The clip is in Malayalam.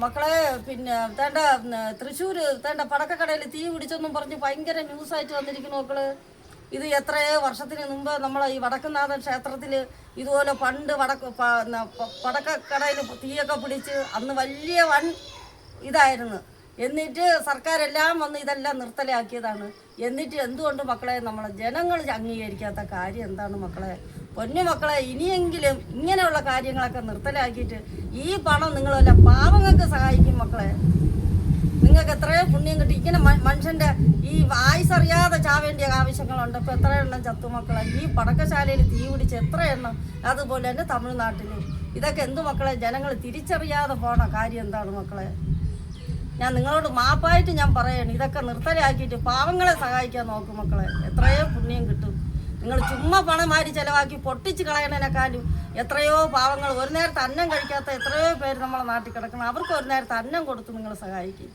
മക്കളെ പിന്നെ തേണ്ട തൃശ്ശൂര് തേണ്ട പടക്കക്കടയിൽ തീ പിടിച്ചെന്നും പറഞ്ഞ് ഭയങ്കര ന്യൂസായിട്ട് വന്നിരിക്കുന്നു മക്കള്. ഇത് എത്രയോ വർഷത്തിന് മുമ്പ് നമ്മളെ ഈ വടക്കുംനാഥൻ ക്ഷേത്രത്തിൽ ഇതുപോലെ പണ്ട് പടക്കക്കടയിൽ തീയൊക്കെ പിടിച്ച് അന്ന് വലിയ വൻ ഇതായിരുന്നു. എന്നിട്ട് സർക്കാരെല്ലാം വന്ന് ഇതെല്ലാം നിർത്തലാക്കിയതാണ്. എന്നിട്ട് എന്തുകൊണ്ട് മക്കളെ നമ്മളെ ജനങ്ങൾ അംഗീകരിക്കാത്ത കാര്യം എന്താണ് മക്കളെ? പൊന്നു മക്കളെ, ഇനിയെങ്കിലും ഇങ്ങനെയുള്ള കാര്യങ്ങളൊക്കെ നിർത്തലാക്കിയിട്ട് ഈ പണം നിങ്ങളല്ല പാവങ്ങൾക്ക് സഹായിക്കും മക്കളെ. നിങ്ങൾക്ക് എത്രയോ പുണ്യം കിട്ടി. ഇങ്ങനെ മനുഷ്യൻ്റെ ഈ ആയുസറിയാതെ ചാവേണ്ടിയ ആവശ്യങ്ങളുണ്ട്. ഇപ്പോൾ എത്ര എണ്ണം ചത്തു മക്കളെ ഈ പടക്കശാലയിൽ തീ പിടിച്ച് എത്ര എണ്ണം. അതുപോലെ തന്നെ തമിഴ്നാട്ടിൽ ഇതൊക്കെ എന്തു മക്കളെ? ജനങ്ങൾ തിരിച്ചറിയാതെ പോണ കാര്യം എന്താണ് മക്കളെ? ഞാൻ നിങ്ങളോട് മാപ്പായിട്ട് ഞാൻ പറയണം, ഇതൊക്കെ നിർത്തലാക്കിയിട്ട് പാവങ്ങളെ സഹായിക്കാൻ നോക്കും മക്കളെ. എത്രയോ പുണ്യം കിട്ടും. നിങ്ങൾ ചുമ്മാ പണം മാറ്റി ചിലവാക്കി പൊട്ടിച്ച് കളയണേക്കാളും എത്രയോ പാവങ്ങൾ ഒരു നേരത്തെ അന്നം കഴിക്കാത്ത എത്രയോ പേര് നമ്മളെ നാട്ടിൽ കിടക്കണം. അവർക്ക് ഒരു നേരത്തെ അന്നം കൊടുത്ത് നിങ്ങൾ സഹായിക്കും.